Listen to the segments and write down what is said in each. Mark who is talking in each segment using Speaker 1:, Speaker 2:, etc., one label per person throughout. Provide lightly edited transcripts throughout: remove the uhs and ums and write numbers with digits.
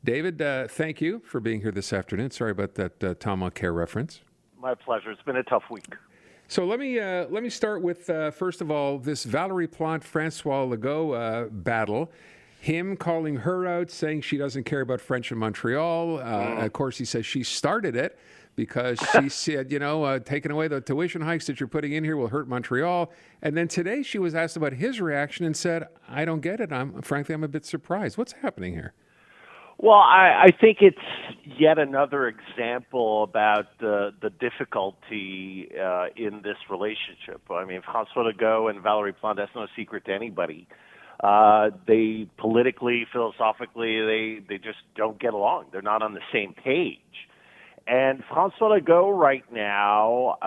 Speaker 1: David, thank you for being here this afternoon. Sorry about that Tom Care reference.
Speaker 2: My pleasure. It's been a tough week.
Speaker 1: So let me start with, first of all, this Valérie Plante-François Legault battle. Him calling her out, saying she doesn't care about French in Montreal. Of course, he says she started it because she said, taking away the tuition hikes that you're putting in here will hurt Montreal. And then today she was asked about his reaction and said, I don't get it. I'm a bit surprised. What's happening here?
Speaker 2: Well, I think it's yet another example about the difficulty in this relationship. I mean, François Legault and Valérie Plante, that's no secret to anybody. They politically, philosophically, they just don't get along. They're not on the same page. And François Legault right now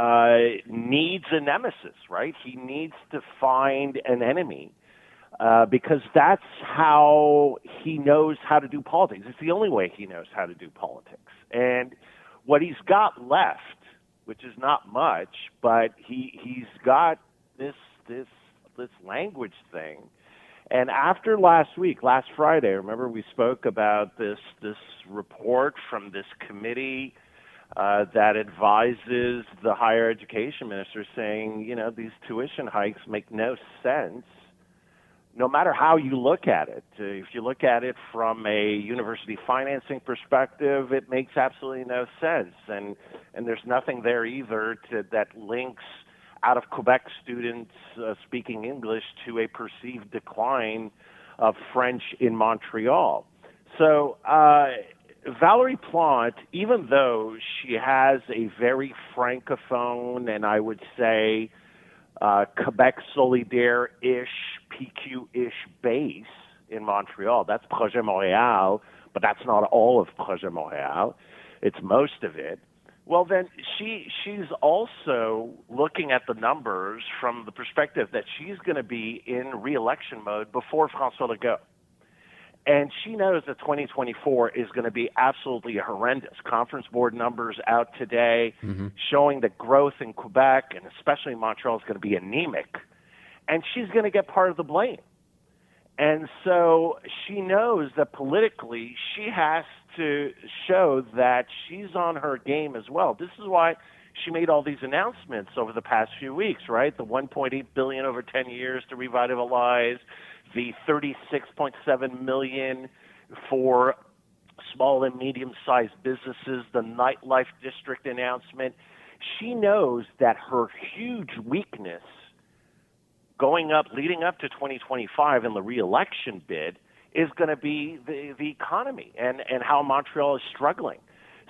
Speaker 2: needs a nemesis, right? He needs to find an enemy. Because that's how he knows how to do politics. It's the only way he knows how to do politics. And what he's got left, which is not much, but he's got this language thing. And after last Friday, remember we spoke about this report from this committee that advises the higher education minister, saying, these tuition hikes make no sense. No matter how you look at it, if you look at it from a university financing perspective, it makes absolutely no sense. And there's nothing there either that links out of Quebec students speaking English to a perceived decline of French in Montreal. So Valérie Plante, even though she has a very francophone and I would say Quebec solidaire-ish, PQ-ish base in Montreal. That's Projet Montréal, but that's not all of Projet Montréal. It's most of it. Well, then she's also looking at the numbers from the perspective that she's going to be in re-election mode before François Legault. And she knows that 2024 is going to be absolutely horrendous. Conference board numbers out today showing that growth in Quebec and especially Montreal is going to be anemic. And she's going to get part of the blame. And so she knows that politically she has to show that she's on her game as well. This is why she made all these announcements over the past few weeks, right? The $1.8 billion over 10 years to revitalize, the $36.7 million for small and medium-sized businesses, the nightlife district announcement. She knows that her huge weakness leading up to 2025 in the re-election bid is going to be the economy and how Montreal is struggling.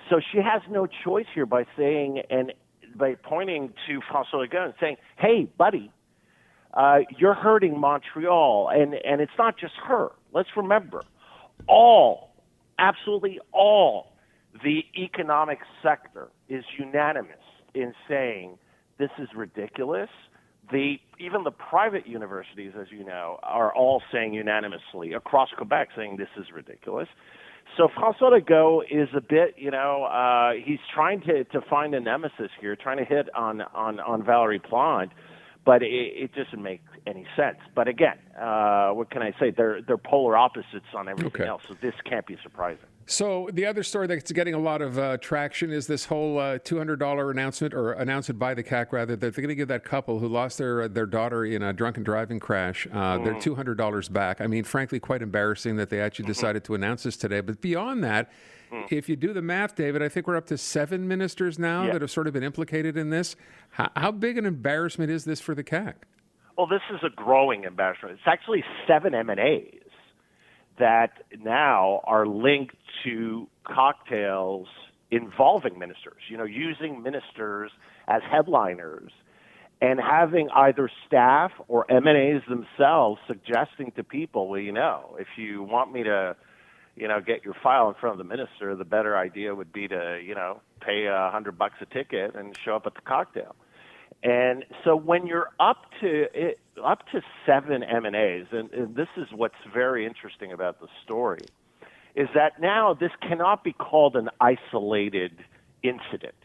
Speaker 2: So she has no choice here by saying and by pointing to François Legault and saying, hey, buddy, you're hurting Montreal. And it's not just her. Let's remember, absolutely all the economic sector is unanimous in saying this is ridiculous. Even the private universities, as you know, are all saying unanimously across Quebec saying this is ridiculous. So François Legault is a bit, he's trying to find a nemesis here, trying to hit on Valérie Plante, but it doesn't make any sense. But again, what can I say? They're polar opposites on everything else, so this can't be surprising.
Speaker 1: So the other story that's getting a lot of traction is this whole $200 announcement by the CAQ, rather, that they're going to give that couple who lost their daughter in a drunken driving crash their $200 back. I mean, frankly, quite embarrassing that they actually decided to announce this today. But beyond that, if you do the math, David, I think we're up to 7 ministers now that have sort of been implicated in this. How big an embarrassment is this for the CAQ?
Speaker 2: Well, this is a growing embarrassment. It's actually 7 M&As that now are linked to cocktails involving ministers, using ministers as headliners and having either staff or M&As themselves suggesting to people, well, if you want me to, get your file in front of the minister, the better idea would be to, pay $100 a ticket and show up at the cocktail. And so when you're up to 7 M&As, and this is what's very interesting about the story, is that now this cannot be called an isolated incident.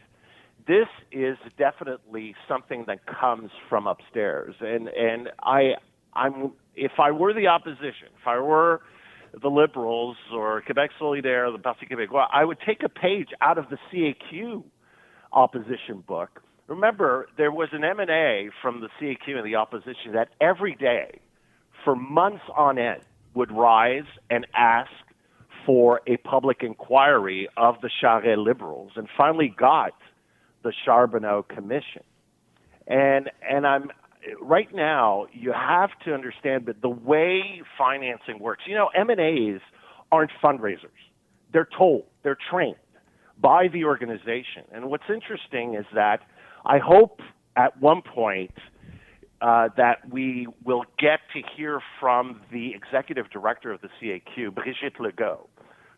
Speaker 2: This is definitely something that comes from upstairs. And if I were the opposition, if I were the Liberals or Quebec Solidaire, the Parti Québécois, I would take a page out of the CAQ opposition book. Remember, there was an M&A from the CAQ and the opposition that every day, for months on end, would rise and ask for a public inquiry of the Charest Liberals, and finally got the Charbonneau Commission. And I'm right now, you have to understand that the way financing works, M&As aren't fundraisers. They're told, they're trained by the organization. And what's interesting is that I hope at one point that we will get to hear from the executive director of the CAQ, Brigitte Legault,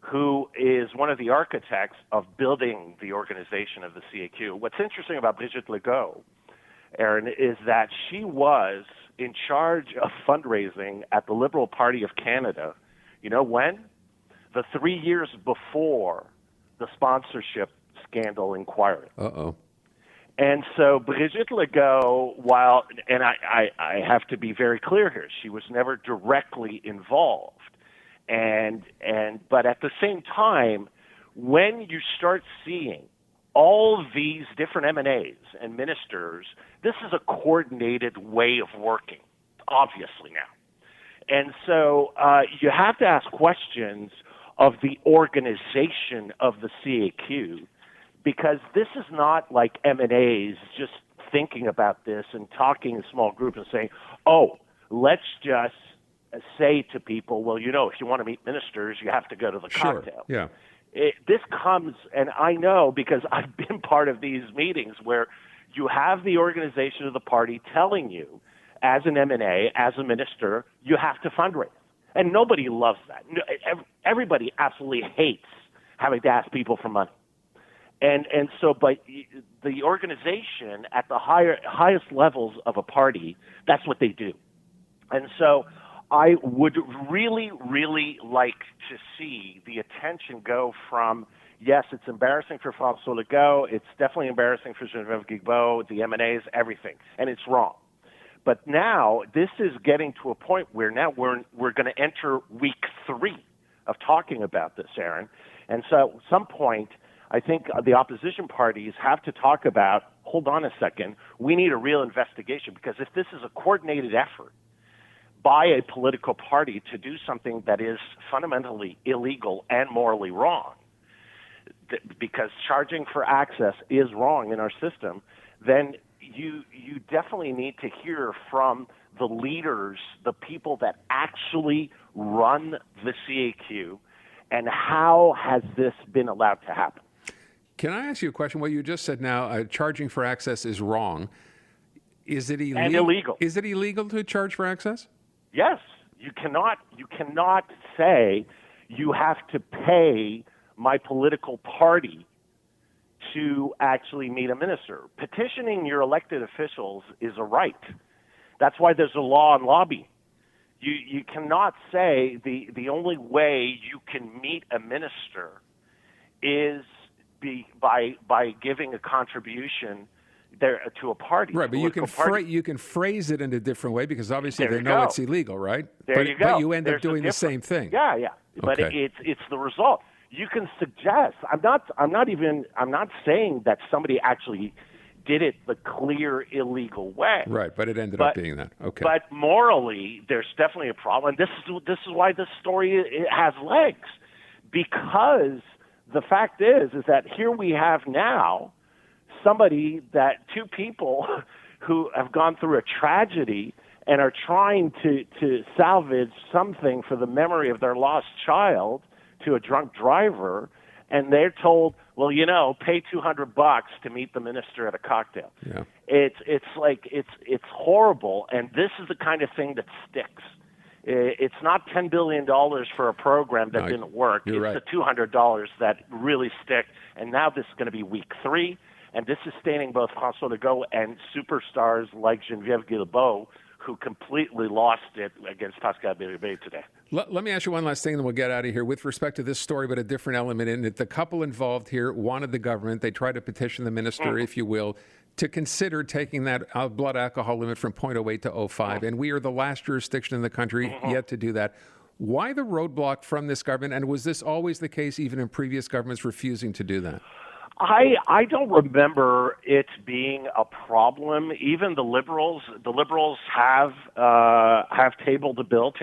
Speaker 2: who is one of the architects of building the organization of the CAQ. What's interesting about Brigitte Legault, Aaron, is that she was in charge of fundraising at the Liberal Party of Canada. You know when? The 3 years before the sponsorship scandal inquiry.
Speaker 1: Uh-oh.
Speaker 2: And so Brigitte Legault, and I have to be very clear here, she was never directly involved. But at the same time, when you start seeing all these different M&As and ministers, this is a coordinated way of working, obviously now. And so you have to ask questions of the organization of the CAQ, because this is not like M&As just thinking about this and talking in small groups and saying, oh, let's just say to people, well, if you want to meet ministers, you have to go to the cocktail.
Speaker 1: Yeah.
Speaker 2: This comes, and I know because I've been part of these meetings where you have the organization of the party telling you, as an M&A, as a minister, you have to fundraise. And nobody loves that. Everybody absolutely hates having to ask people for money. And so, but the organization at the highest levels of a party, that's what they do. And so I would really, really like to see the attention go from, yes, it's embarrassing for François Legault, it's definitely embarrassing for Geneviève Guilbeault, the M&As, everything, and it's wrong. But now this is getting to a point where now we're going to enter week 3 of talking about this, Aaron. And so at some point, I think the opposition parties have to talk about, hold on a second, we need a real investigation, because if this is a coordinated effort by a political party to do something that is fundamentally illegal and morally wrong, because charging for access is wrong in our system, then you definitely need to hear from the leaders, the people that actually run the CAQ, and how has this been allowed to happen?
Speaker 1: Can I ask you a question? What you just said now, charging for access is wrong. Is it illegal?
Speaker 2: And illegal.
Speaker 1: Is it illegal to charge for access?
Speaker 2: Yes. You cannot say you have to pay my political party to actually meet a minister. Petitioning your elected officials is a right. That's why there's a law on lobbying. You cannot say the only way you can meet a minister is by giving a contribution there to a party.
Speaker 1: Right, but you can phrase it in a different way, because obviously they know it's illegal, right?
Speaker 2: You go.
Speaker 1: But you end up doing the same thing.
Speaker 2: Yeah. But
Speaker 1: okay.
Speaker 2: it's the result. You can suggest. I'm not saying that somebody actually did it the clear illegal way.
Speaker 1: Right, but it ended up being that. Okay.
Speaker 2: But morally, there's definitely a problem. And this is why this story has legs, because the fact is that here we have now two people who have gone through a tragedy and are trying to salvage something for the memory of their lost child to a drunk driver, and they're told, well, pay $200 to meet the minister at a cocktail.
Speaker 1: Yeah.
Speaker 2: It's horrible, and this is the kind of thing that sticks. It's not $10 billion for a program that didn't work. It's
Speaker 1: right.
Speaker 2: the $200 that really stick. And now this is going to be week 3, and this is staining both François Legault and superstars like Geneviève Guilbeault, who completely lost it against Pascal Bérubé today.
Speaker 1: Let me ask you one last thing, and then we'll get out of here. With respect to this story, but a different element in it, the couple involved here wanted the government, they tried to petition the minister, if you will, to consider taking that blood alcohol limit from 0.08 to 0.5, and we are the last jurisdiction in the country yet to do that. Why the roadblock from this government? And was this always the case, even in previous governments refusing to do that?
Speaker 2: I don't remember it being a problem. Even the Liberals have tabled a bill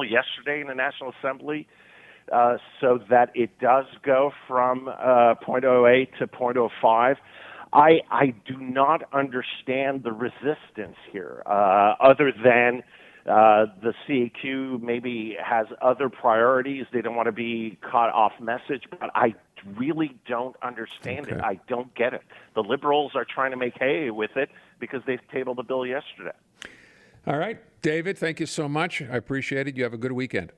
Speaker 2: yesterday in the National Assembly, so that it does go from zero point .08 to 0.05. I do not understand the resistance here, other than the CAQ maybe has other priorities. They don't want to be caught off message, but I really don't understand it. I don't get it. The Liberals are trying to make hay with it because they've tabled the bill yesterday.
Speaker 1: All right. David, thank you so much. I appreciate it. You have a good weekend.